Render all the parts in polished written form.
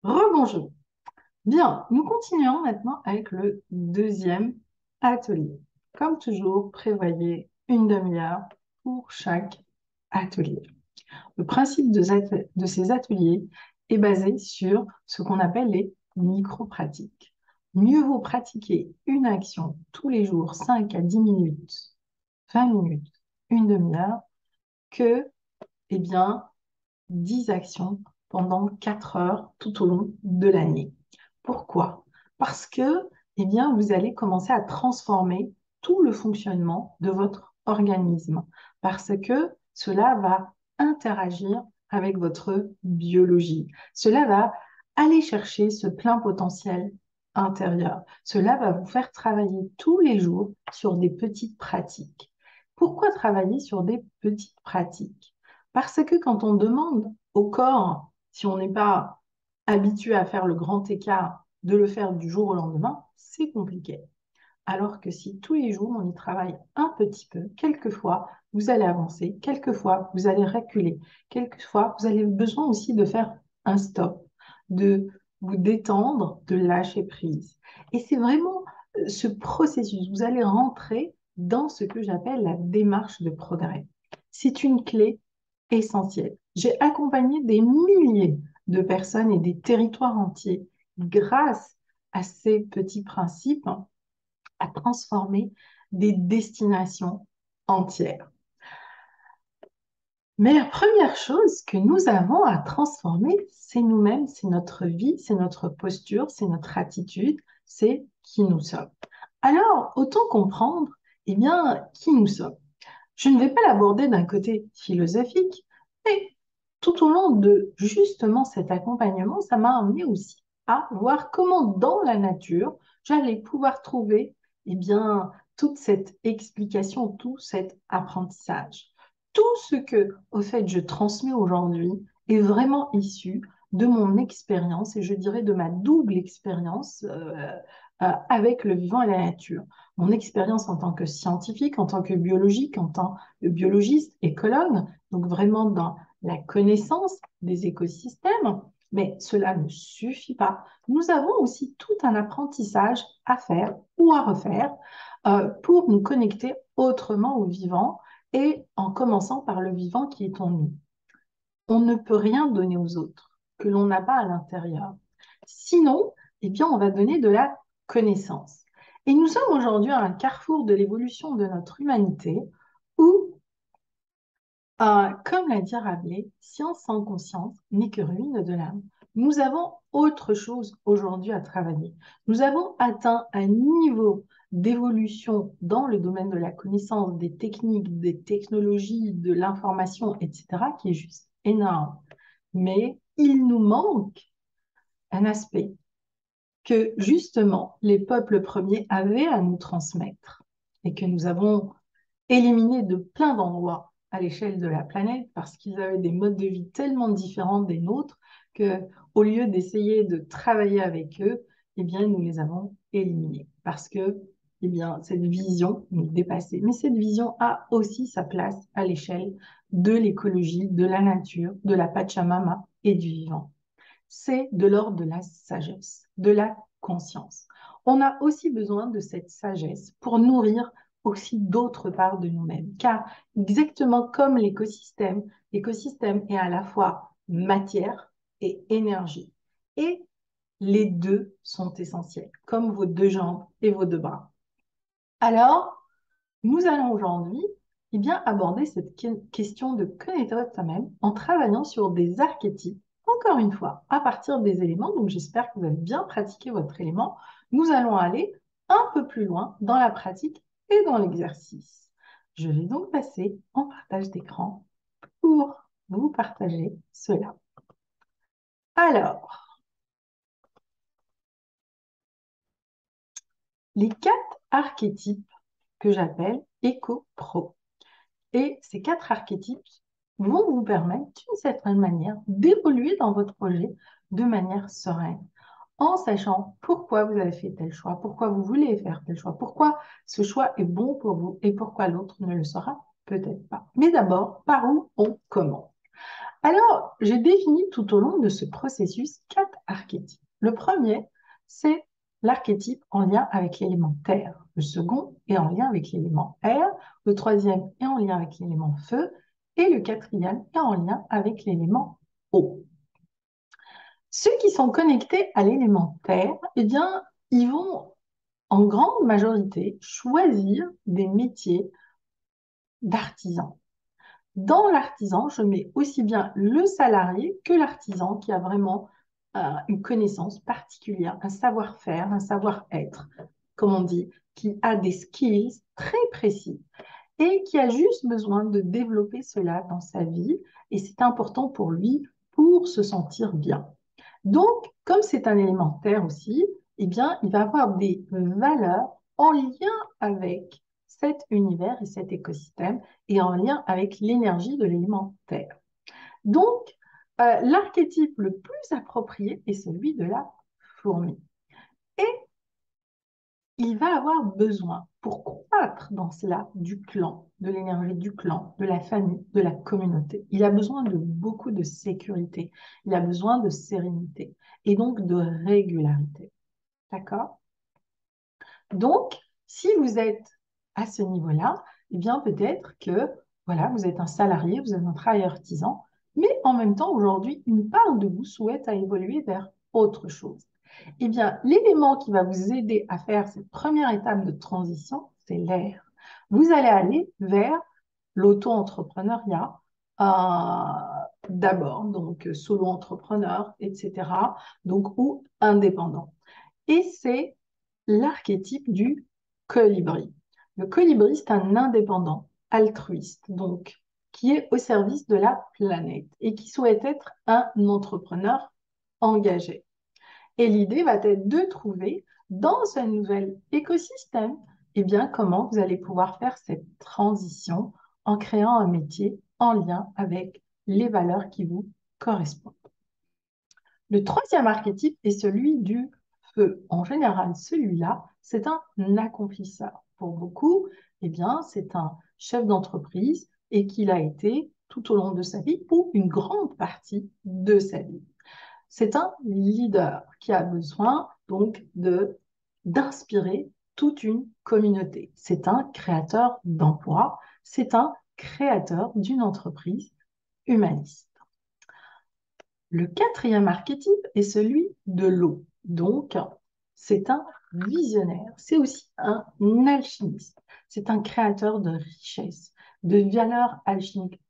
Rebonjour. Bien, nous continuons maintenant avec le deuxième atelier. Comme toujours, prévoyez une demi-heure pour chaque atelier. Le principe de ces ateliers est basé sur ce qu'on appelle les micro-pratiques. Mieux vaut pratiquer une action tous les jours, 5 à 10 minutes, 20 minutes, une demi-heure, que, eh bien, 10 actions pendant 4 heures tout au long de l'année. Pourquoi? Parce que, eh bien, vous allez commencer à transformer tout le fonctionnement de votre organisme, parce que cela va interagir avec votre biologie. Cela va aller chercher ce plein potentiel intérieur. Cela va vous faire travailler tous les jours sur des petites pratiques. Pourquoi travailler sur des petites pratiques? Parce que quand on demande au corps, si on n'est pas habitué à faire le grand écart, de le faire du jour au lendemain, c'est compliqué. Alors que si tous les jours on y travaille un petit peu, quelquefois vous allez avancer, quelquefois vous allez reculer, quelquefois vous avez besoin aussi de faire un stop, de vous détendre, de lâcher prise. Et c'est vraiment ce processus. Vous allez rentrer dans ce que j'appelle la démarche de progrès. C'est une clé essentielle. J'ai accompagné des milliers de personnes et des territoires entiers grâce à ces petits principes à transformer des destinations entières. Mais la première chose que nous avons à transformer, c'est nous-mêmes, c'est notre vie, c'est notre posture, c'est notre attitude, c'est qui nous sommes. Alors, autant comprendre, eh bien, qui nous sommes. Je ne vais pas l'aborder d'un côté philosophique, mais tout au long de justement cet accompagnement, ça m'a amené aussi à voir comment dans la nature, j'allais pouvoir trouver eh bien, toute cette explication, tout cet apprentissage. Tout ce que, au fait, je transmets aujourd'hui est vraiment issu de mon expérience et je dirais de ma double expérience avec le vivant et la nature. Mon expérience en tant que scientifique, en tant que biologique, en tant que biologiste, écologue, donc vraiment dans la connaissance des écosystèmes, mais cela ne suffit pas. Nous avons aussi tout un apprentissage à faire ou à refaire pour nous connecter autrement au vivant et en commençant par le vivant qui est en nous. On ne peut rien donner aux autres que l'on n'a pas à l'intérieur. Sinon, eh bien, on va donner de la connaissance. Et nous sommes aujourd'hui à un carrefour de l'évolution de notre humanité où comme l'a dit Rabelais, science sans conscience n'est que ruine de l'âme. Nous avons autre chose aujourd'hui à travailler. Nous avons atteint un niveau d'évolution dans le domaine de la connaissance, des techniques, des technologies, de l'information, etc., qui est juste énorme. Mais il nous manque un aspect que justement les peuples premiers avaient à nous transmettre et que nous avons éliminé de plein d'endroits à l'échelle de la planète parce qu'ils avaient des modes de vie tellement différents des nôtres que, au lieu d'essayer de travailler avec eux, eh bien, nous les avons éliminés parce que, eh bien, cette vision nous dépassait. Mais cette vision a aussi sa place à l'échelle de l'écologie, de la nature, de la Pachamama et du vivant. C'est de l'ordre de la sagesse, de la conscience. On a aussi besoin de cette sagesse pour nourrir aussi d'autres parts de nous-mêmes. Car exactement comme l'écosystème est à la fois matière et énergie. Et les deux sont essentiels, comme vos deux jambes et vos deux bras. Alors, nous allons aujourd'hui eh bien, aborder cette question de connaître soi-même en travaillant sur des archétypes, encore une fois, à partir des éléments. Donc, j'espère que vous avez bien pratiqué votre élément. Nous allons aller un peu plus loin dans la pratique et dans l'exercice. Je vais donc passer en partage d'écran pour vous partager cela. Alors, les 4 archétypes que j'appelle éco-pro. Et ces 4 archétypes vont vous permettre, d'une certaine manière, d'évoluer dans votre projet de manière sereine, en sachant pourquoi vous avez fait tel choix, pourquoi vous voulez faire tel choix, pourquoi ce choix est bon pour vous et pourquoi l'autre ne le sera peut-être pas. Mais d'abord, par où on commence? Alors, j'ai défini tout au long de ce processus 4 archétypes. Le premier, c'est l'archétype en lien avec l'élément terre. Le second est en lien avec l'élément air. Le troisième est en lien avec l'élément feu. Et le quatrième est en lien avec l'élément eau. Ceux qui sont connectés à l'élément terre, eh bien, ils vont en grande majorité choisir des métiers d'artisan. Dans l'artisan, je mets aussi bien le salarié que l'artisan qui a vraiment une connaissance particulière, un savoir-faire, un savoir-être, comme on dit, qui a des skills très précis et qui a juste besoin de développer cela dans sa vie. Et c'est important pour lui pour se sentir bien. Donc, comme c'est un élémentaire aussi, eh bien, il va avoir des valeurs en lien avec cet univers et cet écosystème et en lien avec l'énergie de l'élémentaire. Donc, l'archétype le plus approprié est celui de la fourmi. Et il va avoir besoin, pour croître dans cela, du clan, de l'énergie du clan, de la famille, de la communauté. Il a besoin de beaucoup de sécurité, il a besoin de sérénité et donc de régularité. D'accord? Donc, si vous êtes à ce niveau-là, eh bien peut-être que voilà, vous êtes un salarié, vous êtes un travailleur artisan, mais en même temps, aujourd'hui, une part de vous souhaite à évoluer vers autre chose. Eh bien, l'élément qui va vous aider à faire cette première étape de transition, c'est l'air. Vous allez aller vers l'auto-entrepreneuriat d'abord, donc solo-entrepreneur, etc., donc ou indépendant. Et c'est l'archétype du colibri. Le colibri, c'est un indépendant altruiste, donc qui est au service de la planète et qui souhaite être un entrepreneur engagé. Et l'idée va être de trouver dans ce nouvel écosystème, eh bien, comment vous allez pouvoir faire cette transition en créant un métier en lien avec les valeurs qui vous correspondent. Le troisième archétype est celui du feu. En général, celui-là, c'est un accomplisseur. Pour beaucoup, eh bien, c'est un chef d'entreprise et qu'il a été tout au long de sa vie ou une grande partie de sa vie. C'est un leader qui a besoin donc d'inspirer toute une communauté. C'est un créateur d'emplois, c'est un créateur d'une entreprise humaniste. Le quatrième archétype est celui de l'eau. Donc, c'est un visionnaire, c'est aussi un alchimiste, c'est un créateur de richesses, de valeurs alchimiques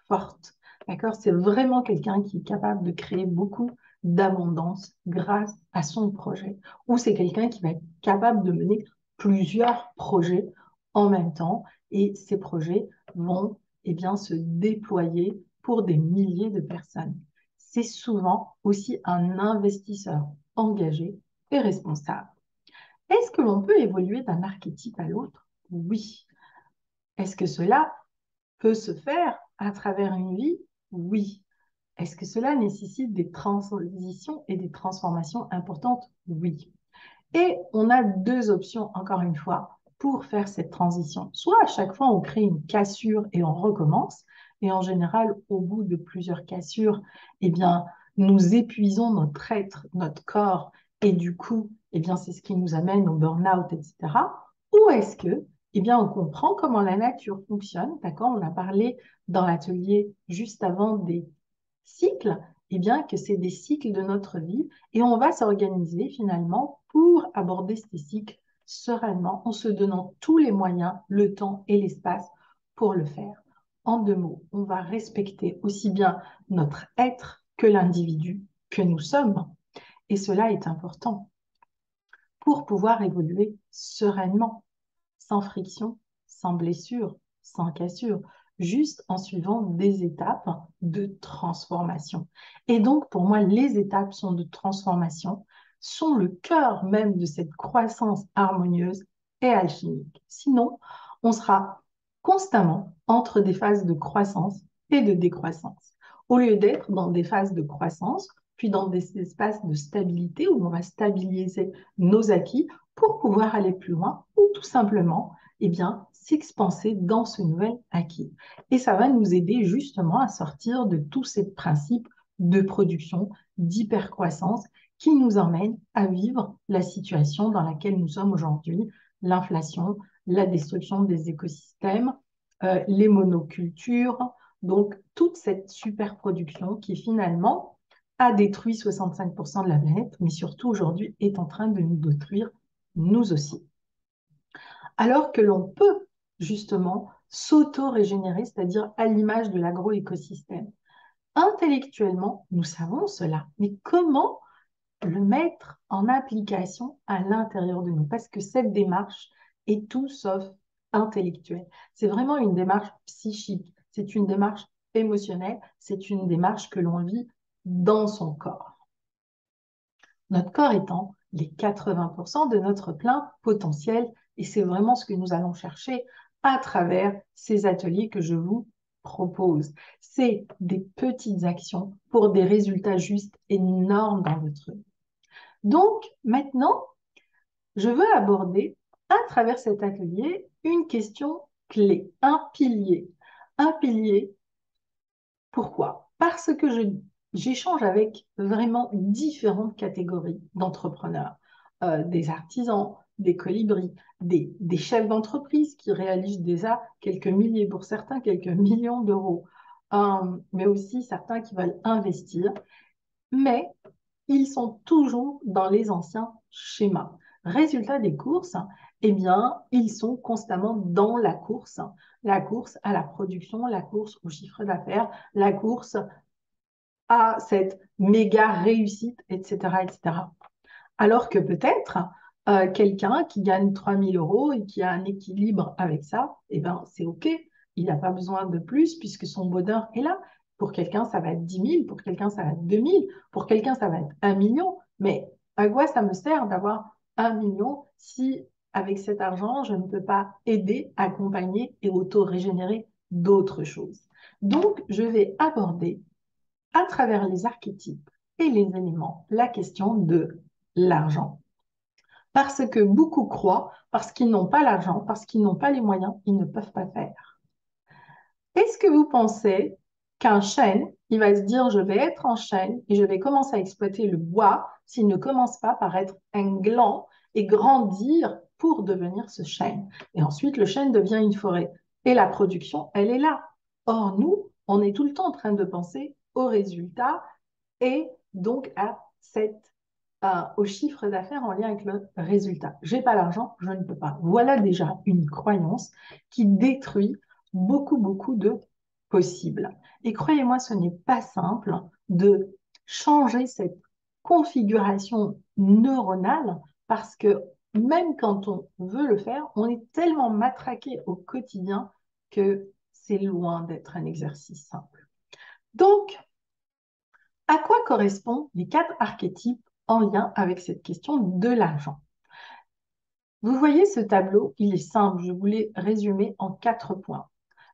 fortes. D'accord? C'est vraiment quelqu'un qui est capable de créer beaucoup d'abondance grâce à son projet. Ou c'est quelqu'un qui va être capable de mener plusieurs projets en même temps et ces projets vont bien, se déployer pour des milliers de personnes. C'est souvent aussi un investisseur engagé et responsable. Est-ce que l'on peut évoluer d'un archétype à l'autre? Oui. Est-ce que cela peut se faire à travers une vie? Oui. Est-ce que cela nécessite des transitions et des transformations importantes? Oui. Et on a deux options, encore une fois, pour faire cette transition. Soit à chaque fois, on crée une cassure et on recommence. Et en général, au bout de plusieurs cassures, eh bien, nous épuisons notre être, notre corps. Et du coup, eh bien, c'est ce qui nous amène au burn-out, etc. Ou est-ce que, eh bien, on comprend comment la nature fonctionne, d'accord? On a parlé dans l'atelier juste avant des cycles, eh bien, que c'est des cycles de notre vie et on va s'organiser finalement pour aborder ces cycles sereinement en se donnant tous les moyens, le temps et l'espace pour le faire. En deux mots, on va respecter aussi bien notre être que l'individu que nous sommes. Et cela est important pour pouvoir évoluer sereinement, sans friction, sans blessure, sans cassure, juste en suivant des étapes de transformation. Et donc, pour moi, les étapes sont de transformation, sont le cœur même de cette croissance harmonieuse et alchimique. Sinon, on sera constamment entre des phases de croissance et de décroissance. Au lieu d'être dans des phases de croissance, puis dans des espaces de stabilité où on va stabiliser nos acquis pour pouvoir aller plus loin ou tout simplement eh bien, s'expanser dans ce nouvel acquis. Et ça va nous aider justement à sortir de tous ces principes de production, d'hypercroissance qui nous emmène à vivre la situation dans laquelle nous sommes aujourd'hui, l'inflation, la destruction des écosystèmes, les monocultures, donc toute cette superproduction qui finalement a détruit 65% de la planète, mais surtout aujourd'hui est en train de nous détruire nous aussi. Alors que l'on peut justement s'auto-régénérer, c'est-à-dire à l'image de l'agroécosystème. Intellectuellement, nous savons cela, mais comment le mettre en application à l'intérieur de nous? Parce que cette démarche est tout sauf intellectuelle. C'est vraiment une démarche psychique, c'est une démarche émotionnelle, c'est une démarche que l'on vit dans son corps. Notre corps étant les 80% de notre plein potentiel, et c'est vraiment ce que nous allons chercher à travers ces ateliers que je vous propose. C'est des petites actions pour des résultats justes énormes dans votre vie. Donc, maintenant, je veux aborder à travers cet atelier une question clé, un pilier. Un pilier, pourquoi? Parce que j'échange avec vraiment différentes catégories d'entrepreneurs, des artisans, des colibris, des chefs d'entreprise qui réalisent déjà quelques milliers, pour certains, quelques millions d'euros, mais aussi certains qui veulent investir. Mais ils sont toujours dans les anciens schémas. Résultat des courses, eh bien, ils sont constamment dans la course à la production, la course au chiffre d'affaires, la course à cette méga réussite, etc., etc. Alors que peut-être quelqu'un qui gagne 3 000 euros et qui a un équilibre avec ça, eh ben, c'est OK. Il n'a pas besoin de plus puisque son bonheur est là. Pour quelqu'un, ça va être 10 000, pour quelqu'un, ça va être 2 000, pour quelqu'un, ça va être 1 million. Mais à quoi ça me sert d'avoir 1 million si avec cet argent, je ne peux pas aider, accompagner et auto-régénérer d'autres choses? Donc, je vais aborder à travers les archétypes et les éléments la question de l'argent. Parce que beaucoup croient, parce qu'ils n'ont pas l'argent, parce qu'ils n'ont pas les moyens, ils ne peuvent pas faire. Est-ce que vous pensez qu'un chêne, il va se dire, je vais être en chêne et je vais commencer à exploiter le bois s'il ne commence pas par être un gland et grandir pour devenir ce chêne? Et ensuite, le chêne devient une forêt. Et la production, elle est là. Or, nous, on est tout le temps en train de penser aux résultats et donc au chiffre d'affaires en lien avec le résultat. J'ai pas l'argent, je ne peux pas. Voilà déjà une croyance qui détruit beaucoup, beaucoup de possibles. Et croyez-moi, ce n'est pas simple de changer cette configuration neuronale parce que même quand on veut le faire, on est tellement matraqué au quotidien que c'est loin d'être un exercice simple. Donc, à quoi correspondent les 4 archétypes en lien avec cette question de l'argent? Vous voyez ce tableau, il est simple, je voulais résumer en 4 points.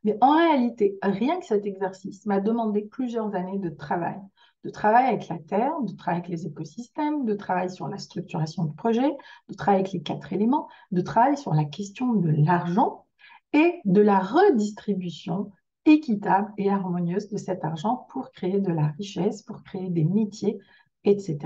Mais en réalité, rien que cet exercice m'a demandé plusieurs années de travail avec la Terre, de travail avec les écosystèmes, de travail sur la structuration de projet, de travail avec les 4 éléments, de travail sur la question de l'argent et de la redistribution équitable et harmonieuse de cet argent pour créer de la richesse, pour créer des métiers, etc.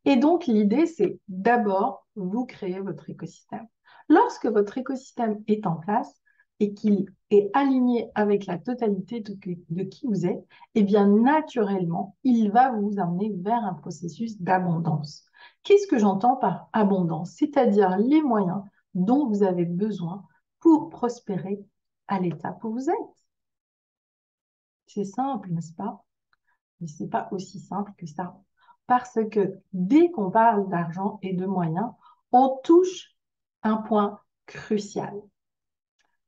Et donc, l'idée, c'est d'abord, vous créez votre écosystème. Lorsque votre écosystème est en place et qu'il est aligné avec la totalité de qui vous êtes, eh bien, naturellement, il va vous amener vers un processus d'abondance. Qu'est-ce que j'entends par abondance? C'est-à-dire les moyens dont vous avez besoin pour prospérer à l'étape où vous êtes. C'est simple, n'est-ce pas? Mais ce n'est pas aussi simple que ça. Parce que dès qu'on parle d'argent et de moyens, on touche un point crucial.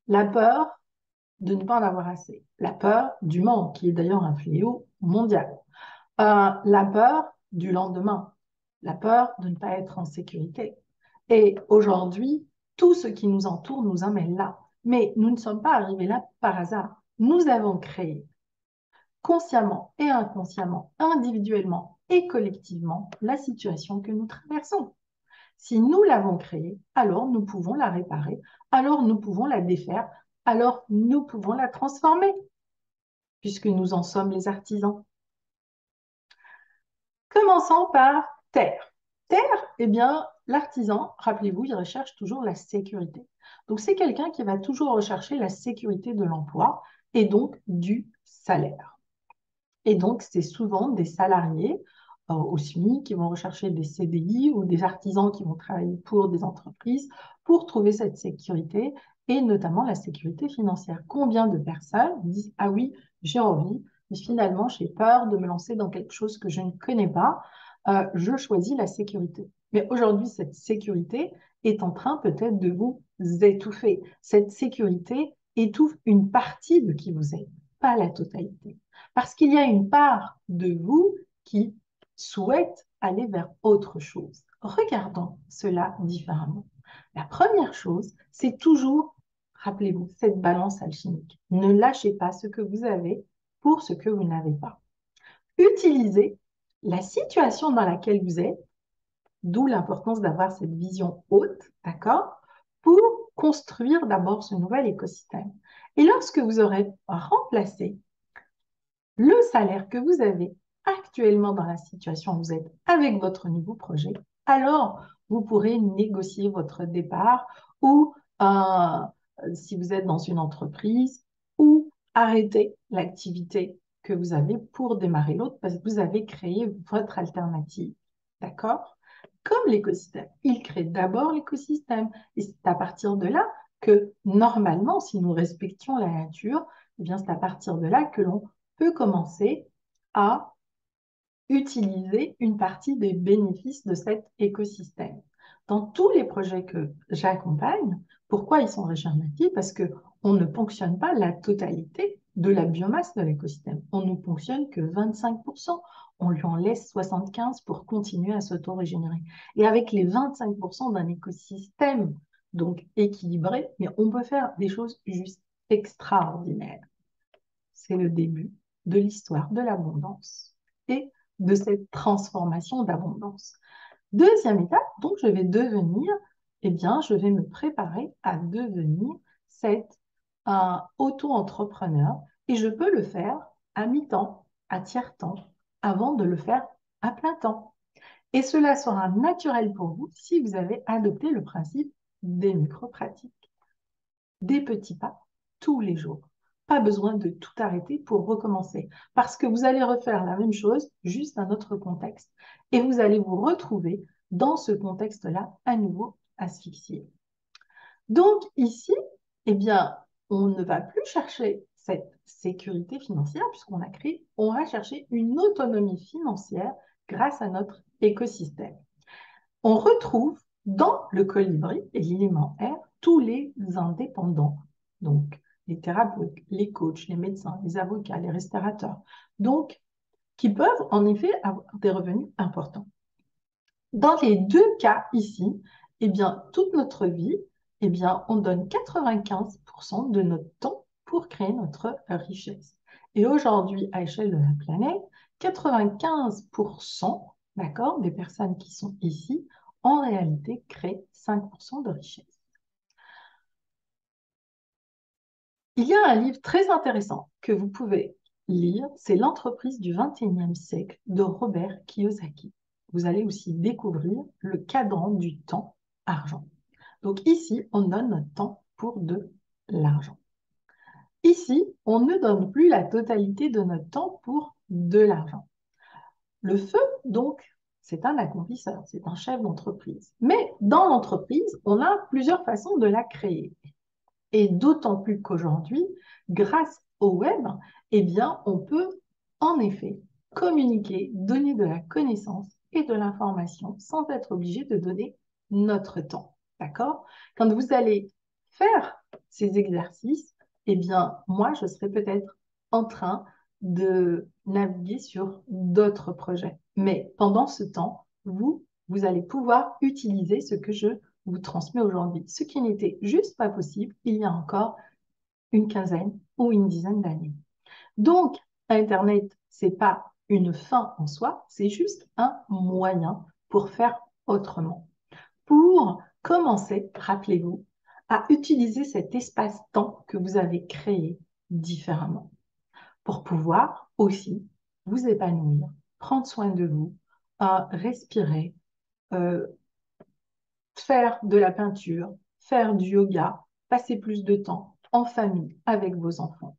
La peur de ne pas en avoir assez. La peur du manque, qui est d'ailleurs un fléau mondial. La peur du lendemain. La peur de ne pas être en sécurité. Et aujourd'hui, tout ce qui nous entoure nous amène là. Mais nous ne sommes pas arrivés là par hasard. Nous avons créé consciemment et inconsciemment, individuellement et collectivement, la situation que nous traversons. Si nous l'avons créée, alors nous pouvons la réparer, alors nous pouvons la défaire, alors nous pouvons la transformer, puisque nous en sommes les artisans. Commençons par Terre. Terre, eh bien, l'artisan, rappelez-vous, il recherche toujours la sécurité. Donc, c'est quelqu'un qui va toujours rechercher la sécurité de l'emploi et donc du salaire. Et donc, c'est souvent des salariés au SMIC qui vont rechercher des CDI ou des artisans qui vont travailler pour des entreprises pour trouver cette sécurité et notamment la sécurité financière. Combien de personnes disent, ah oui, j'ai envie, mais finalement, j'ai peur de me lancer dans quelque chose que je ne connais pas. Je choisis la sécurité. Mais aujourd'hui, cette sécurité est en train peut-être de vous étouffer. Cette sécurité étouffe une partie de qui vous êtes, pas la totalité. Parce qu'il y a une part de vous qui souhaite aller vers autre chose. Regardons cela différemment. La première chose, c'est toujours, rappelez-vous, cette balance alchimique. Ne lâchez pas ce que vous avez pour ce que vous n'avez pas. Utilisez la situation dans laquelle vous êtes, d'où l'importance d'avoir cette vision haute, d'accord, pour construire d'abord ce nouvel écosystème. Et lorsque vous aurez remplacé le salaire que vous avez actuellement dans la situation où vous êtes avec votre nouveau projet, alors vous pourrez négocier votre départ ou si vous êtes dans une entreprise ou arrêter l'activité que vous avez pour démarrer l'autre parce que vous avez créé votre alternative. D'accord? Comme l'écosystème, il crée d'abord l'écosystème et c'est à partir de là que normalement, si nous respections la nature, eh bien c'est à partir de là que l'on peut commencer à utiliser une partie des bénéfices de cet écosystème. Dans tous les projets que j'accompagne, pourquoi ils sont régénératifs? Parce qu'on ne ponctionne pas la totalité de la biomasse de l'écosystème. On ne ponctionne que 25%. On lui en laisse 75% pour continuer à s'auto-régénérer. Et avec les 25% d'un écosystème donc équilibré, mais on peut faire des choses juste extraordinaires. C'est le début de l'histoire de l'abondance et de cette transformation d'abondance. Deuxième étape, donc je vais devenir, eh bien, je vais me préparer à devenir cet auto-entrepreneur et je peux le faire à mi-temps, à tiers-temps, avant de le faire à plein temps. Et cela sera naturel pour vous si vous avez adopté le principe des micro-pratiques, des petits pas tous les jours. Pas besoin de tout arrêter pour recommencer. Parce que vous allez refaire la même chose, juste un autre contexte. Et vous allez vous retrouver dans ce contexte-là, à nouveau asphyxié. Donc ici, eh bien, on ne va plus chercher cette sécurité financière puisqu'on a créé, on va chercher une autonomie financière grâce à notre écosystème. On retrouve dans le colibri et l'élément R tous les indépendants. Donc, les thérapeutes, les coachs, les médecins, les avocats, les restaurateurs. Donc, qui peuvent en effet avoir des revenus importants. Dans les deux cas ici, eh bien, toute notre vie, eh bien, on donne 95% de notre temps pour créer notre richesse. Et aujourd'hui, à l'échelle de la planète, 95%, d'accord, des personnes qui sont ici, en réalité, créent 5% de richesse. Il y a un livre très intéressant que vous pouvez lire, c'est L'entreprise du 21e siècle de Robert Kiyosaki. Vous allez aussi découvrir le cadran du temps argent. Donc ici, on donne notre temps pour de l'argent. Ici, on ne donne plus la totalité de notre temps pour de l'argent. Le feu, donc, c'est un accomplisseur, c'est un chef d'entreprise. Mais dans l'entreprise, on a plusieurs façons de la créer. Et d'autant plus qu'aujourd'hui, grâce au web, eh bien, on peut en effet communiquer, donner de la connaissance et de l'information sans être obligé de donner notre temps. D'accord? Quand vous allez faire ces exercices, eh bien, moi, je serai peut-être en train de naviguer sur d'autres projets. Mais pendant ce temps, vous allez pouvoir utiliser ce que je vous transmets aujourd'hui, ce qui n'était juste pas possible il y a encore une quinzaine ou une dizaine d'années. Donc, Internet, c'est pas une fin en soi, c'est juste un moyen pour faire autrement. Pour commencer, rappelez-vous, à utiliser cet espace-temps que vous avez créé différemment pour pouvoir aussi vous épanouir, prendre soin de vous, respirer, euh, faire de la peinture, faire du yoga, passer plus de temps en famille avec vos enfants.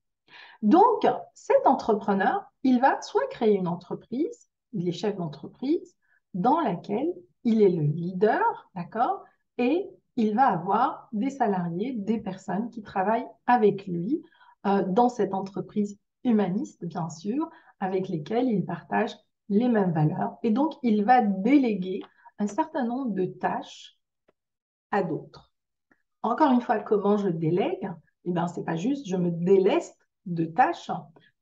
Donc, cet entrepreneur, il va soit créer une entreprise, il est chef d'entreprise, dans laquelle il est le leader, d'accord? Et il va avoir des salariés, des personnes qui travaillent avec lui dans cette entreprise humaniste, bien sûr, avec lesquelles il partage les mêmes valeurs. Et donc, il va déléguer un certain nombre de tâches à d'autres. Encore une fois, comment je délègue? Eh bien, c'est pas juste je me déleste de tâches.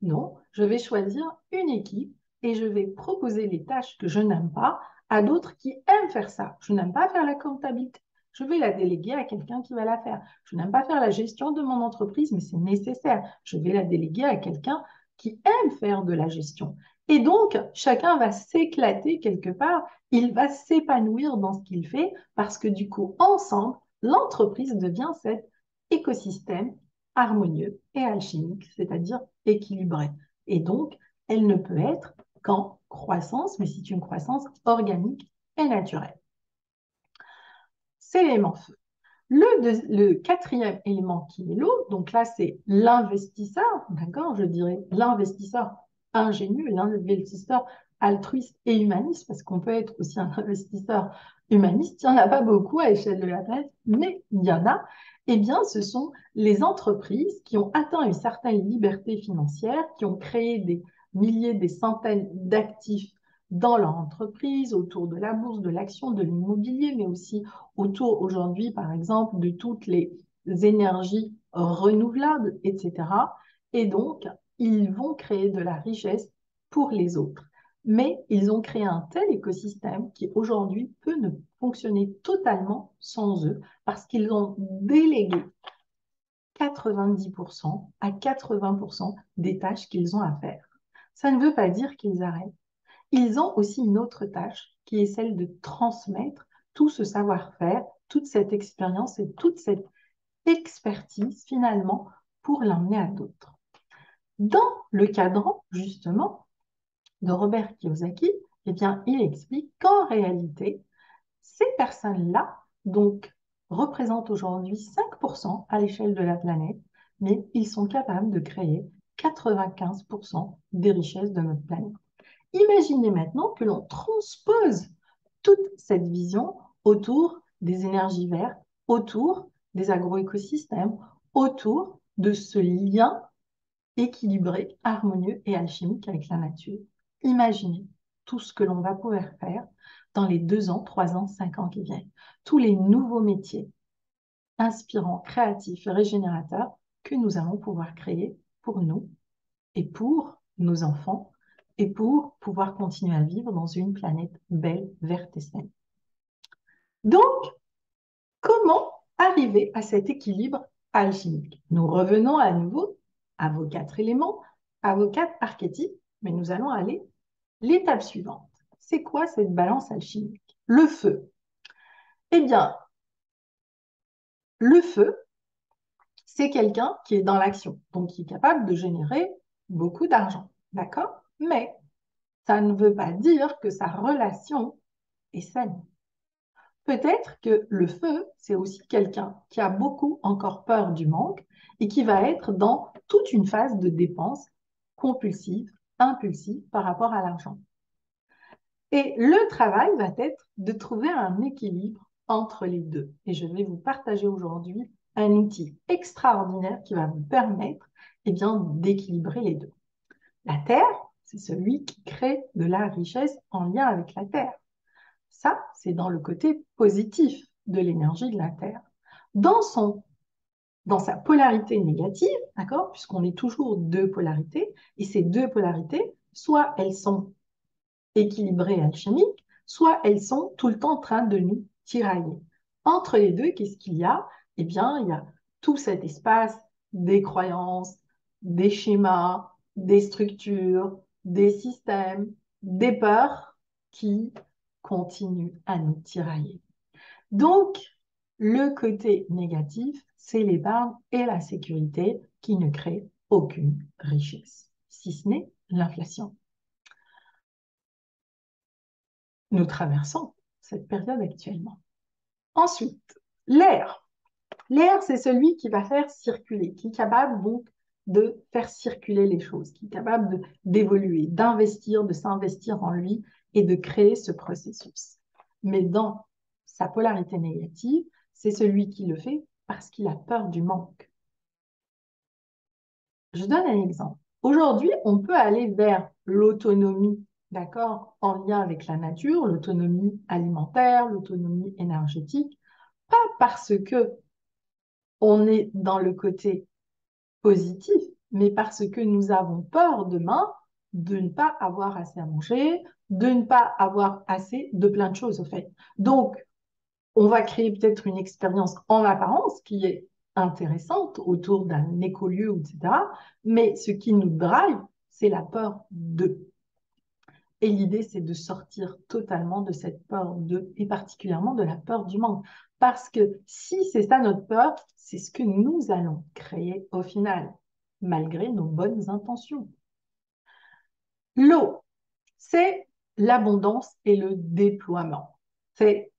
Non, je vais choisir une équipe et je vais proposer les tâches que je n'aime pas à d'autres qui aiment faire ça. Je n'aime pas faire la comptabilité. Je vais la déléguer à quelqu'un qui va la faire. Je n'aime pas faire la gestion de mon entreprise, mais c'est nécessaire. Je vais la déléguer à quelqu'un qui aime faire de la gestion. Et donc, chacun va s'éclater quelque part. Il va s'épanouir dans ce qu'il fait parce que du coup, ensemble, l'entreprise devient cet écosystème harmonieux et alchimique, c'est-à-dire équilibré. Et donc, elle ne peut être qu'en croissance, mais c'est une croissance organique et naturelle. C'est l'élément feu. Le quatrième élément qui est l'eau, donc là c'est l'investisseur, d'accord, je dirais l'investisseur ingénieux, l'investisseur altruiste et humaniste, parce qu'on peut être aussi un investisseur humaniste, il n'y en a pas beaucoup à l'échelle de la planète, mais il y en a, eh bien ce sont les entreprises qui ont atteint une certaine liberté financière, qui ont créé des milliers, des centaines d'actifs dans leur entreprise, autour de la bourse, de l'action, de l'immobilier, mais aussi autour aujourd'hui, par exemple, de toutes les énergies renouvelables, etc. Et donc, ils vont créer de la richesse pour les autres. Mais ils ont créé un tel écosystème qui aujourd'hui peut ne fonctionner totalement sans eux parce qu'ils ont délégué 90% à 80% des tâches qu'ils ont à faire. Ça ne veut pas dire qu'ils arrêtent. Ils ont aussi une autre tâche qui est celle de transmettre tout ce savoir-faire, toute cette expérience et toute cette expertise finalement pour l'emmener à d'autres. Dans le cadran justement de Robert Kiyosaki, eh bien, il explique qu'en réalité, ces personnes-là, donc, représentent aujourd'hui 5% à l'échelle de la planète, mais ils sont capables de créer 95% des richesses de notre planète. Imaginez maintenant que l'on transpose toute cette vision autour des énergies vertes, autour des agroécosystèmes, autour de ce lien équilibré, harmonieux et alchimique avec la nature. Imaginez tout ce que l'on va pouvoir faire dans les 2 ans, 3 ans, 5 ans qui viennent. Tous les nouveaux métiers inspirants, créatifs et régénérateurs que nous allons pouvoir créer pour nous et pour nos enfants et pour pouvoir continuer à vivre dans une planète belle, verte et saine. Donc, comment arriver à cet équilibre alchimique? Nous revenons à nouveau à vos 4 éléments, à vos 4 archétypes, mais nous allons aller l'étape suivante. C'est quoi cette balance alchimique? Le feu. Eh bien, le feu, c'est quelqu'un qui est dans l'action, donc qui est capable de générer beaucoup d'argent. D'accord? Mais ça ne veut pas dire que sa relation est saine. Peut-être que le feu, c'est aussi quelqu'un qui a beaucoup encore peur du manque et qui va être dans toute une phase de dépense compulsive, impulsive par rapport à l'argent. Et le travail va être de trouver un équilibre entre les deux. Et je vais vous partager aujourd'hui un outil extraordinaire qui va vous permettre eh bien, d'équilibrer les deux. La terre, c'est celui qui crée de la richesse en lien avec la terre. Ça, c'est dans le côté positif de l'énergie de la Terre. Dans, dans sa polarité négative, d'accord, puisqu'on est toujours deux polarités, et ces deux polarités, soit elles sont équilibrées et alchimiques, soit elles sont tout le temps en train de nous tirailler. Entre les deux, qu'est-ce qu'il y a? Eh bien, il y a tout cet espace des croyances, des schémas, des structures, des systèmes, des peurs qui continuent à nous tirailler. Donc, le côté négatif, c'est l'épargne et la sécurité qui ne créent aucune richesse, si ce n'est l'inflation. nous traversons cette période actuellement. Ensuite, l'air. L'air, c'est celui qui va faire circuler, qui est capable donc de faire circuler les choses, qui est capable d'évoluer, d'investir, de s'investir en lui et de créer ce processus. Mais dans sa polarité négative, c'est celui qui le fait parce qu'il a peur du manque. Je donne un exemple. Aujourd'hui, on peut aller vers l'autonomie, d'accord, en lien avec la nature, l'autonomie alimentaire, l'autonomie énergétique, pas parce que on est dans le côté positif, mais parce que nous avons peur demain de ne pas avoir assez à manger, de ne pas avoir assez de plein de choses, au fait. Donc, on va créer peut-être une expérience en apparence qui est intéressante autour d'un écolieu, etc. Mais ce qui nous drive, c'est la peur de. Et l'idée, c'est de sortir totalement de cette peur de, et particulièrement de la peur du manque. Parce que si c'est ça notre peur, c'est ce que nous allons créer au final, malgré nos bonnes intentions. L'eau, c'est l'abondance et le déploiement. C'est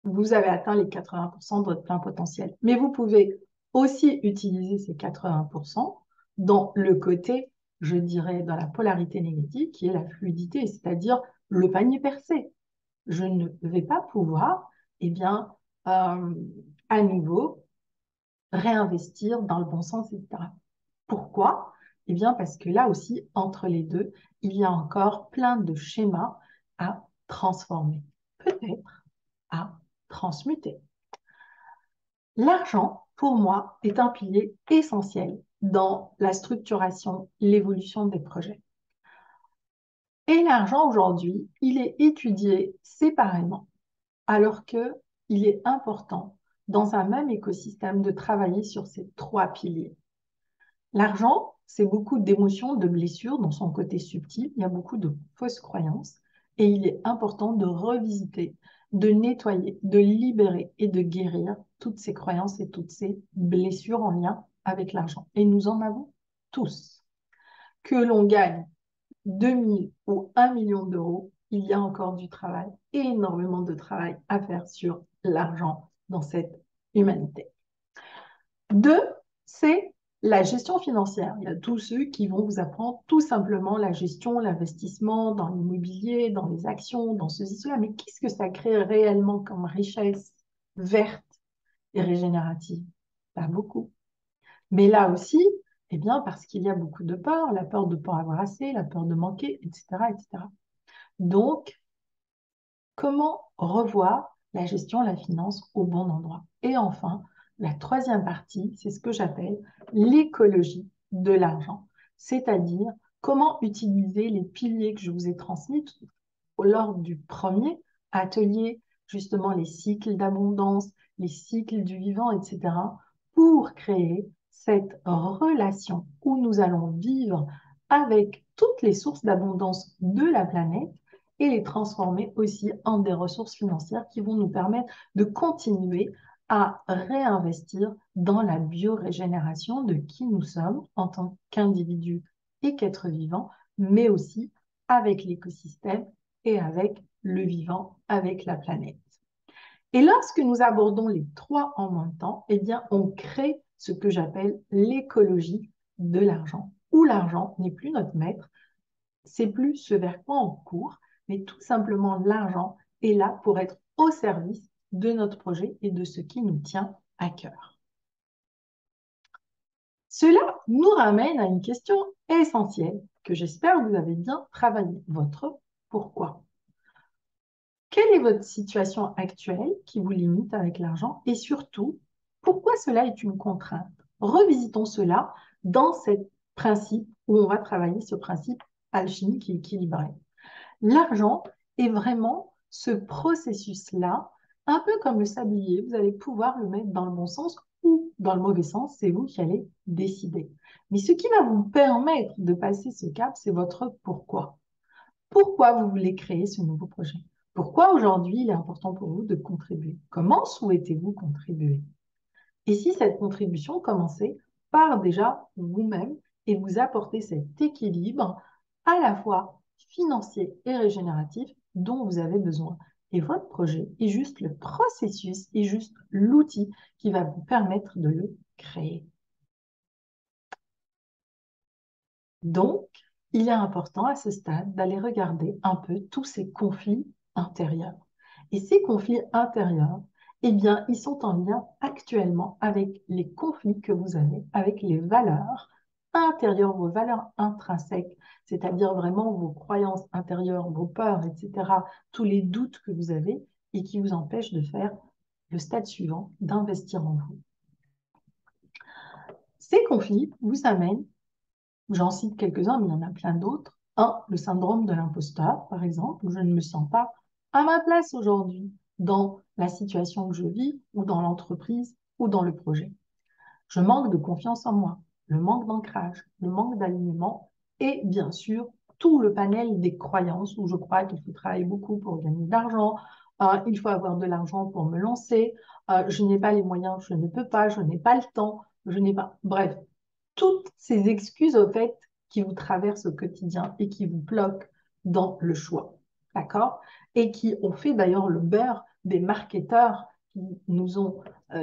vous avez atteint les 80% de votre plein potentiel. Mais vous pouvez aussi utiliser ces 80% dans le côté, je dirais, dans la polarité négative, qui est la fluidité, c'est-à-dire le panier percé. Je ne vais pas pouvoir, eh bien, à nouveau, réinvestir dans le bon sens, etc. Pourquoi? Eh bien, parce que là aussi, entre les deux, il y a encore plein de schémas à transformer, peut-être à transmuter. L'argent, pour moi, est un pilier essentiel dans la structuration, l'évolution des projets. Et l'argent, aujourd'hui, il est étudié séparément, alors qu'il est important, dans un même écosystème, de travailler sur ces trois piliers. L'argent, c'est beaucoup d'émotions, de blessures dans son côté subtil. Il y a beaucoup de fausses croyances. Et il est important de revisiter, de nettoyer, de libérer et de guérir toutes ces croyances et toutes ces blessures en lien avec l'argent. Et nous en avons tous. Que l'on gagne 2 000 ou 1 million d'euros, il y a encore du travail, énormément de travail à faire sur l'argent dans cette humanité. Deux, c'est la gestion financière. Il y a tous ceux qui vont vous apprendre tout simplement la gestion, l'investissement dans l'immobilier, dans les actions, dans ceci, cela. Mais qu'est-ce que ça crée réellement comme richesse verte et régénérative? Pas beaucoup. Mais là aussi, eh bien, parce qu'il y a beaucoup de peur, la peur de ne pas avoir assez, la peur de manquer, etc., etc. Donc, comment revoir la gestion, la finance au bon endroit? Et enfin, la troisième partie, c'est ce que j'appelle l'écologie de l'argent, c'est-à-dire comment utiliser les piliers que je vous ai transmis lors du premier atelier, justement les cycles d'abondance, les cycles du vivant, etc., pour créer cette relation où nous allons vivre avec toutes les sources d'abondance de la planète et les transformer aussi en des ressources financières qui vont nous permettre de continuer à réinvestir dans la biorégénération de qui nous sommes en tant qu'individus et qu'êtres vivants, mais aussi avec l'écosystème et avec le vivant, avec la planète. Et lorsque nous abordons les trois en même temps, eh bien, on crée ce que j'appelle l'écologie de l'argent, où l'argent n'est plus notre maître, c'est plus ce vers quoi on court, mais tout simplement l'argent est là pour être au service de notre projet et de ce qui nous tient à cœur. Cela nous ramène à une question essentielle que j'espère que vous avez bien travaillé, votre pourquoi. Quelle est votre situation actuelle qui vous limite avec l'argent et surtout, pourquoi cela est une contrainte? Revisitons cela dans ce principe où on va travailler ce principe alchimique et équilibré. L'argent est vraiment ce processus-là, un peu comme le sablier. Vous allez pouvoir le mettre dans le bon sens ou dans le mauvais sens, c'est vous qui allez décider. Mais ce qui va vous permettre de passer ce cap, c'est votre pourquoi. Pourquoi vous voulez créer ce nouveau projet? Pourquoi aujourd'hui il est important pour vous de contribuer? Comment souhaitez-vous contribuer? Et si cette contribution commençait par déjà vous-même et vous apporter cet équilibre à la fois financier et régénératif dont vous avez besoin. Et votre projet est juste le processus, est juste l'outil qui va vous permettre de le créer. Donc, il est important à ce stade d'aller regarder un peu tous ces conflits intérieurs. Et ces conflits intérieurs, eh bien, ils sont en lien actuellement avec les conflits que vous avez, avec les valeurs intérieures, vos valeurs intrinsèques, c'est-à-dire vraiment vos croyances intérieures, vos peurs, etc., tous les doutes que vous avez et qui vous empêchent de faire le stade suivant, d'investir en vous. Ces conflits vous amènent, j'en cite quelques-uns, mais il y en a plein d'autres. Un, le syndrome de l'imposteur, par exemple, où je ne me sens pas à ma place aujourd'hui dans la situation que je vis ou dans l'entreprise ou dans le projet. Je manque de confiance en moi, le manque d'ancrage, le manque d'alignement et bien sûr tout le panel des croyances où je crois qu'il faut travailler beaucoup pour gagner de l'argent, il faut avoir de l'argent pour me lancer, je n'ai pas les moyens, je ne peux pas, je n'ai pas le temps, je n'ai pas... Bref, toutes ces excuses, au fait, qui vous traversent au quotidien et qui vous bloquent dans le choix. D'accord? Et qui ont fait d'ailleurs le beurre des marketeurs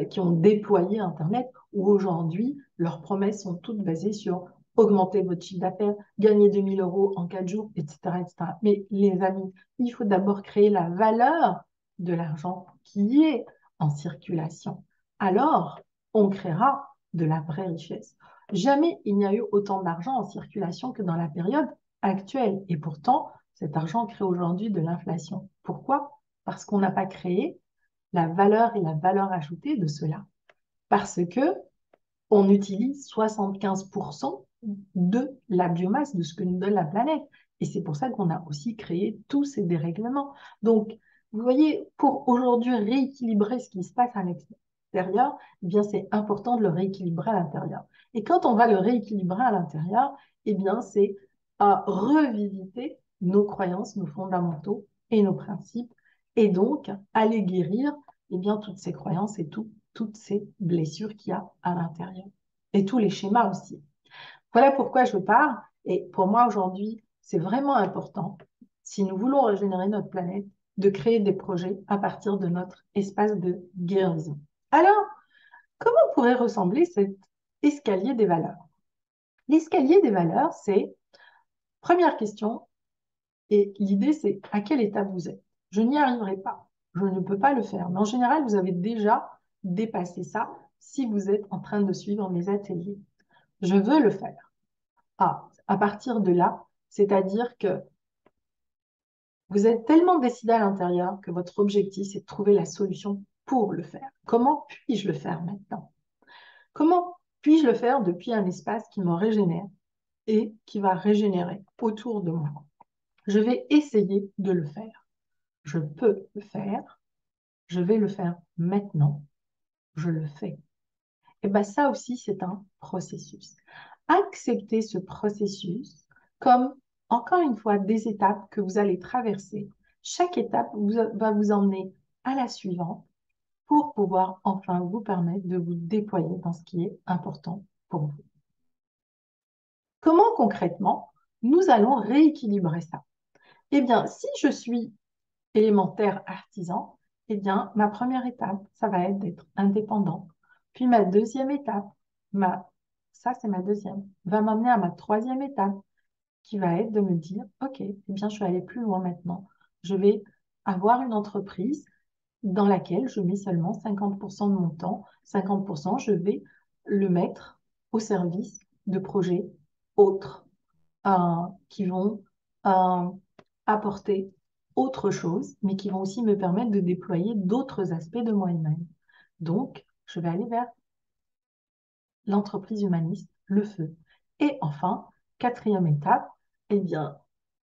qui ont déployé Internet, où aujourd'hui, leurs promesses sont toutes basées sur augmenter votre chiffre d'affaires, gagner 2000 euros en 4 jours, etc., etc. Mais les amis, il faut d'abord créer la valeur de l'argent qui est en circulation. Alors, on créera de la vraie richesse. Jamais il n'y a eu autant d'argent en circulation que dans la période actuelle. Et pourtant, cet argent crée aujourd'hui de l'inflation. Pourquoi? Parce qu'on n'a pas créé la valeur et la valeur ajoutée de cela. Parce que on utilise 75% de la biomasse de ce que nous donne la planète. Et c'est pour ça qu'on a aussi créé tous ces dérèglements. Donc, vous voyez, pour aujourd'hui rééquilibrer ce qui se passe à l'extérieur, eh bien, c'est important de le rééquilibrer à l'intérieur. Et quand on va le rééquilibrer à l'intérieur, eh bien, c'est à revisiter nos croyances, nos fondamentaux et nos principes, et donc aller guérir eh bien, toutes ces croyances et toutes ces blessures qu'il y a à l'intérieur. Et tous les schémas aussi. Voilà pourquoi je parle. Et pour moi, aujourd'hui, c'est vraiment important, si nous voulons régénérer notre planète, de créer des projets à partir de notre espace de guérison. Alors, comment pourrait ressembler cet escalier des valeurs? L'escalier des valeurs, c'est, première question, et l'idée, c'est à quelle étape vous êtes? Je n'y arriverai pas. Je ne peux pas le faire. Mais en général, vous avez déjà dépassé ça si vous êtes en train de suivre mes ateliers. Je veux le faire. Ah, à partir de là, c'est-à-dire que vous êtes tellement décidé à l'intérieur que votre objectif, c'est de trouver la solution pour le faire. Comment puis-je le faire maintenant? Comment puis-je le faire depuis un espace qui me régénère et qui va régénérer autour de moi? Je vais essayer de le faire. Je peux le faire. Je vais le faire maintenant. Je le fais. Et bien ça aussi, c'est un processus. Acceptez ce processus comme, encore une fois, des étapes que vous allez traverser. Chaque étape va vous emmener à la suivante pour pouvoir enfin vous permettre de vous déployer dans ce qui est important pour vous. Comment concrètement nous allons rééquilibrer ça? Eh bien, si je suis élémentaire artisan, eh bien, ma première étape, ça va être d'être indépendant. Puis ma deuxième étape, ça c'est ma deuxième, va m'amener à ma troisième étape, qui va être de me dire, OK, eh bien, je vais aller plus loin maintenant. Je vais avoir une entreprise dans laquelle je mets seulement 50% de mon temps. 50%, je vais le mettre au service de projets autres qui vont euh, apporter autre chose, mais qui vont aussi me permettre de déployer d'autres aspects de moi-même. Donc, je vais aller vers l'entreprise humaniste, le feu. Et enfin, quatrième étape, eh bien,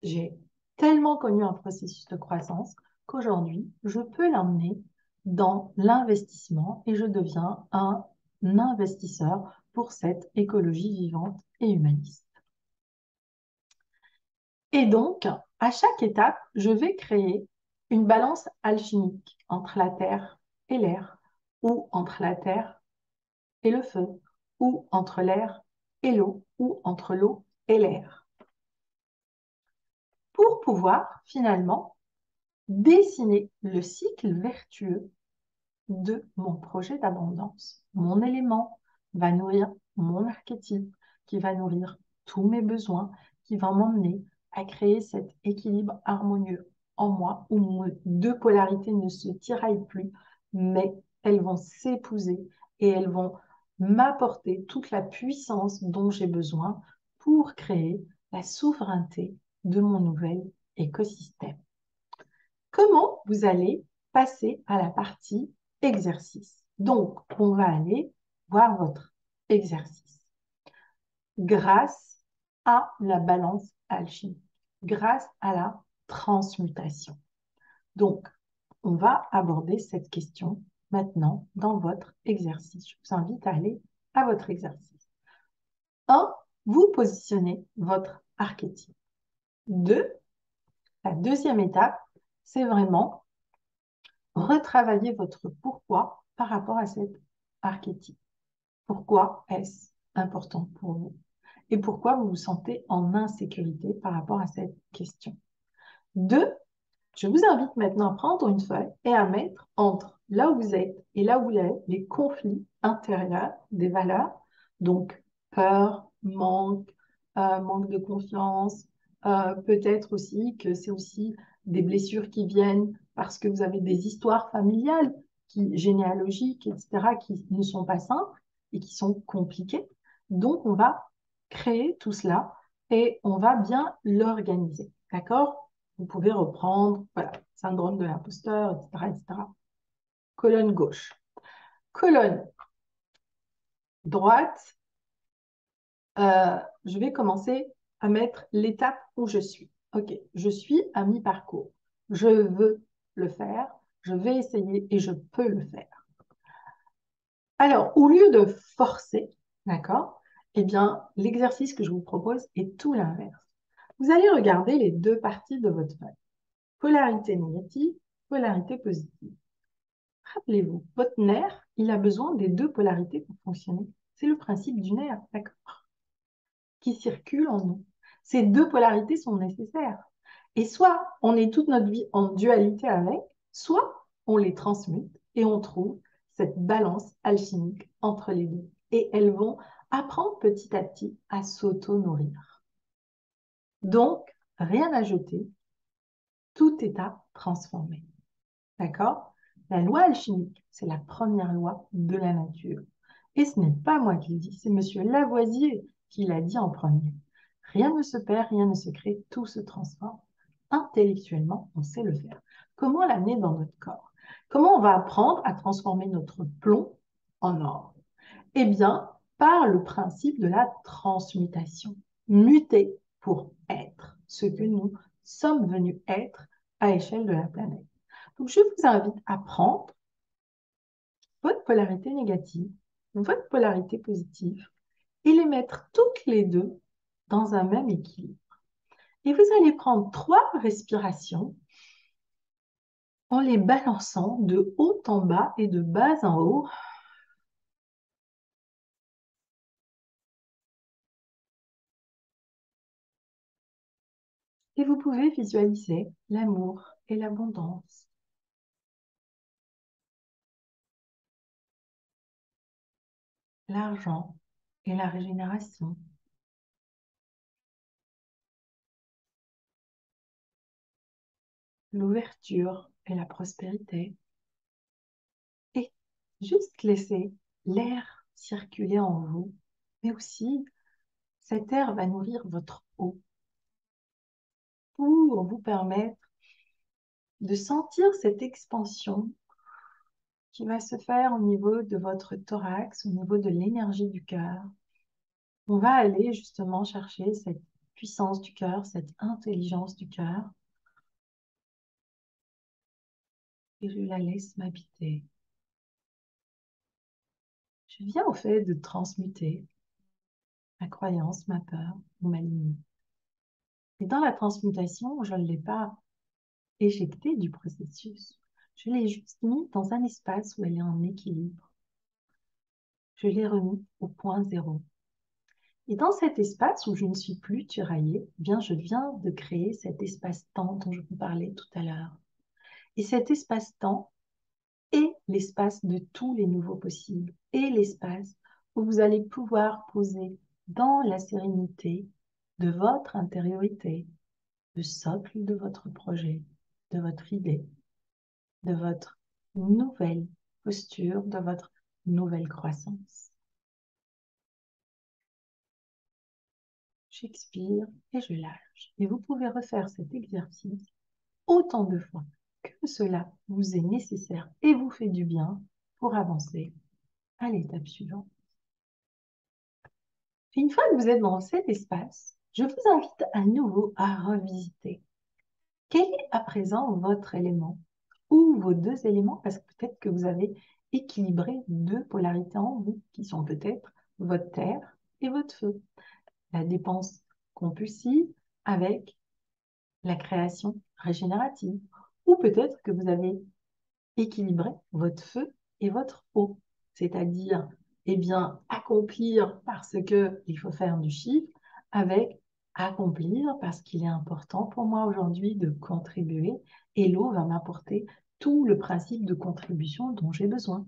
j'ai tellement connu un processus de croissance qu'aujourd'hui, je peux l'emmener dans l'investissement et je deviens un investisseur pour cette écologie vivante et humaniste. Et donc, à chaque étape, je vais créer une balance alchimique entre la terre et l'air, ou entre la terre et le feu, ou entre l'air et l'eau, ou entre l'eau et l'air. pour pouvoir finalement dessiner le cycle vertueux de mon projet d'abondance. Mon élément va nourrir mon archétype, qui va nourrir tous mes besoins, qui va m'emmener à créer cet équilibre harmonieux en moi où mes deux polarités ne se tiraillent plus, mais elles vont s'épouser et elles vont m'apporter toute la puissance dont j'ai besoin pour créer la souveraineté de mon nouvel écosystème. Comment vous allez passer à la partie exercice? Donc, on va aller voir votre exercice grâce à la balance alchimique, grâce à la transmutation. Donc, on va aborder cette question maintenant dans votre exercice. Je vous invite à aller à votre exercice. 1. Vous positionnez votre archétype. 2. La deuxième étape, c'est vraiment retravailler votre pourquoi par rapport à cet archétype. Pourquoi est-ce important pour vous? Et pourquoi vous vous sentez en insécurité par rapport à cette question? 2. Je vous invite maintenant à prendre une feuille et à mettre entre là où vous êtes et là où vous êtes les conflits intérieurs des valeurs, donc peur, manque de confiance, peut-être aussi que c'est aussi des blessures qui viennent parce que vous avez des histoires familiales, généalogiques, etc., qui ne sont pas simples et qui sont compliquées. Donc, on va créer tout cela et on va bien l'organiser. D'accord? Vous pouvez reprendre, voilà, syndrome de l'imposteur, etc., etc. Colonne gauche. Colonne droite, je vais commencer à mettre l'étape où je suis. OK, je suis à mi-parcours. Je veux le faire, je vais essayer et je peux le faire. Alors, au lieu de forcer, d'accord, eh bien, l'exercice que je vous propose est tout l'inverse. Vous allez regarder les deux parties de votre feuille. Polarité négative, polarité positive. Rappelez-vous, votre nerf, il a besoin des deux polarités pour fonctionner. C'est le principe du nerf, d'accord, qui circule en nous. Ces deux polarités sont nécessaires. Et soit on est toute notre vie en dualité avec, soit on les transmute et on trouve cette balance alchimique entre les deux. Et elles vont apprendre petit à petit à s'auto-nourrir. Donc, rien à jeter, tout est à transformer. D'accord? La loi alchimique, c'est la première loi de la nature. Et ce n'est pas moi qui le dis, c'est monsieur Lavoisier qui l'a dit en premier. Rien ne se perd, rien ne se crée, tout se transforme. Intellectuellement, on sait le faire. Comment l'amener dans notre corps? Comment on va apprendre à transformer notre plomb en or? Eh bien, par le principe de la transmutation. Muter pour être ce que nous sommes venus être à l'échelle de la planète. Donc, je vous invite à prendre votre polarité négative, votre polarité positive, et les mettre toutes les deux dans un même équilibre. Et vous allez prendre 3 respirations en les balançant de haut en bas et de bas en haut. Et vous pouvez visualiser l'amour et l'abondance, l'argent et la régénération, l'ouverture et la prospérité. Et juste laisser l'air circuler en vous, mais aussi cet air va nourrir votre eau pour vous permettre de sentir cette expansion qui va se faire au niveau de votre thorax, au niveau de l'énergie du cœur. On va aller justement chercher cette puissance du cœur, cette intelligence du cœur, et je la laisse m'habiter. Je viens au fait de transmuter ma croyance, ma peur ou ma limite. Et dans la transmutation, je ne l'ai pas éjectée du processus. Je l'ai juste mis dans un espace où elle est en équilibre. Je l'ai remis au point zéro. Et dans cet espace où je ne suis plus tiraillée, eh bien, je viens de créer cet espace-temps dont je vous parlais tout à l'heure. Et cet espace-temps est l'espace de tous les nouveaux possibles, et l'espace où vous allez pouvoir poser dans la sérénité de votre intériorité, le socle de votre projet, de votre idée, de votre nouvelle posture, de votre nouvelle croissance. J'expire et je lâche. Et vous pouvez refaire cet exercice autant de fois que cela vous est nécessaire et vous fait du bien pour avancer à l'étape suivante. Une fois que vous êtes dans cet espace, je vous invite à nouveau à revisiter. Quel est à présent votre élément ou vos deux éléments, parce que peut-être que vous avez équilibré deux polarités en vous, qui sont peut-être votre terre et votre feu. La dépense compulsive avec la création régénérative. Ou peut-être que vous avez équilibré votre feu et votre eau, c'est-à-dire eh bien, accomplir parce qu'il faut faire du chiffre avec accomplir parce qu'il est important pour moi aujourd'hui de contribuer et l'eau va m'apporter tout le principe de contribution dont j'ai besoin.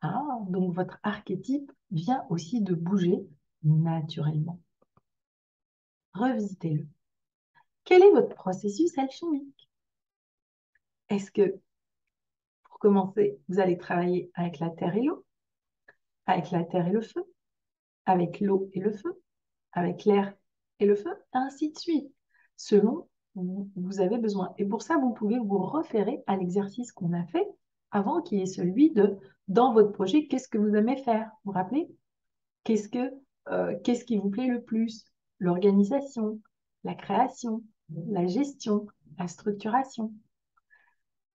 Ah, donc votre archétype vient aussi de bouger naturellement. Revisitez-le. Quel est votre processus alchimique? Est-ce que, pour commencer, vous allez travailler avec la terre et l'eau, avec la terre et le feu, avec l'eau et le feu, avec l'air et le feu, ainsi de suite, selon où vous avez besoin. Et pour ça, vous pouvez vous référer à l'exercice qu'on a fait avant, qui est celui de, dans votre projet, qu'est-ce que vous aimez faire? Vous vous rappelez? Qu'est-ce qui vous plaît le plus? L'organisation, la création, la gestion, la structuration.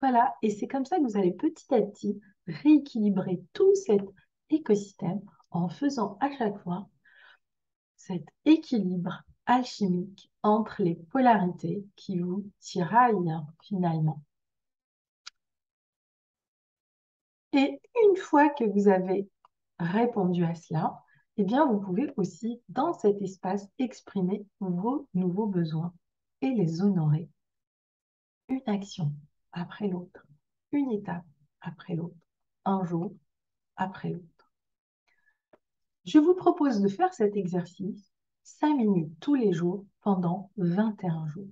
Voilà, et c'est comme ça que vous allez petit à petit rééquilibrer tout cet écosystème en faisant à chaque fois cet équilibre alchimique entre les polarités qui vous tiraillent finalement. Et une fois que vous avez répondu à cela, eh bien, vous pouvez aussi, dans cet espace, exprimer vos nouveaux besoins et les honorer. Une action après l'autre, une étape après l'autre, un jour après l'autre. Je vous propose de faire cet exercice 5 minutes tous les jours pendant 21 jours.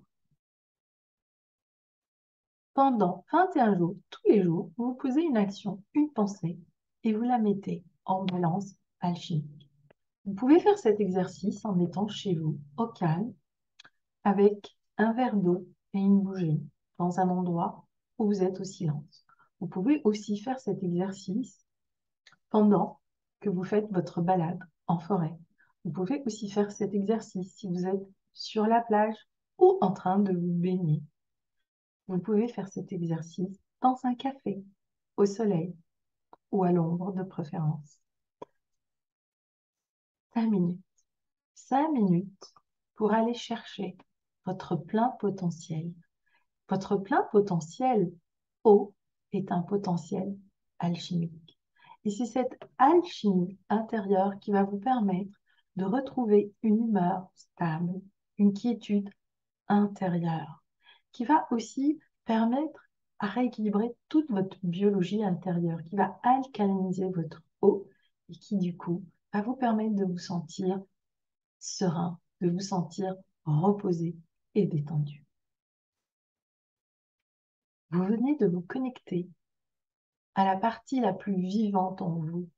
Pendant 21 jours, tous les jours, vous posez une action, une pensée, et vous la mettez en balance alchimique. Vous pouvez faire cet exercice en étant chez vous, au calme, avec un verre d'eau et une bougie, dans un endroit où vous êtes au silence. Vous pouvez aussi faire cet exercice pendant que vous faites votre balade en forêt. Vous pouvez aussi faire cet exercice si vous êtes sur la plage ou en train de vous baigner. Vous pouvez faire cet exercice dans un café, au soleil ou à l'ombre de préférence. 5 minutes. 5 minutes pour aller chercher votre plein potentiel. Votre plein potentiel eau est un potentiel alchimique. Et c'est cette alchimie intérieure qui va vous permettre de retrouver une humeur stable, une quiétude intérieure, qui va aussi permettre à rééquilibrer toute votre biologie intérieure, qui va alcaliniser votre eau et qui du coup va vous permettre de vous sentir serein, de vous sentir reposé et détendu. Vous venez de vous connecter à la partie la plus vivante en vous,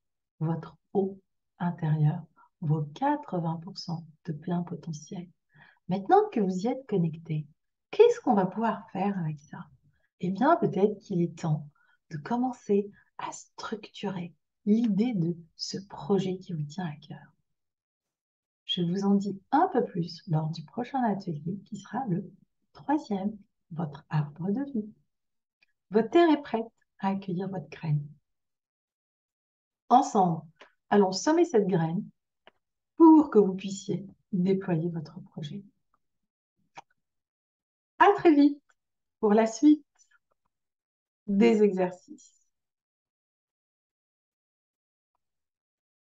votre eau intérieure, vos 80% de plein potentiel. Maintenant que vous y êtes connecté, qu'est-ce qu'on va pouvoir faire avec ça? Eh bien, peut-être qu'il est temps de commencer à structurer l'idée de ce projet qui vous tient à cœur. Je vous en dis un peu plus lors du prochain atelier qui sera le 3e, votre arbre de vie. Votre terre est prête à accueillir votre graine. Ensemble, allons semer cette graine pour que vous puissiez déployer votre projet. À très vite pour la suite des exercices.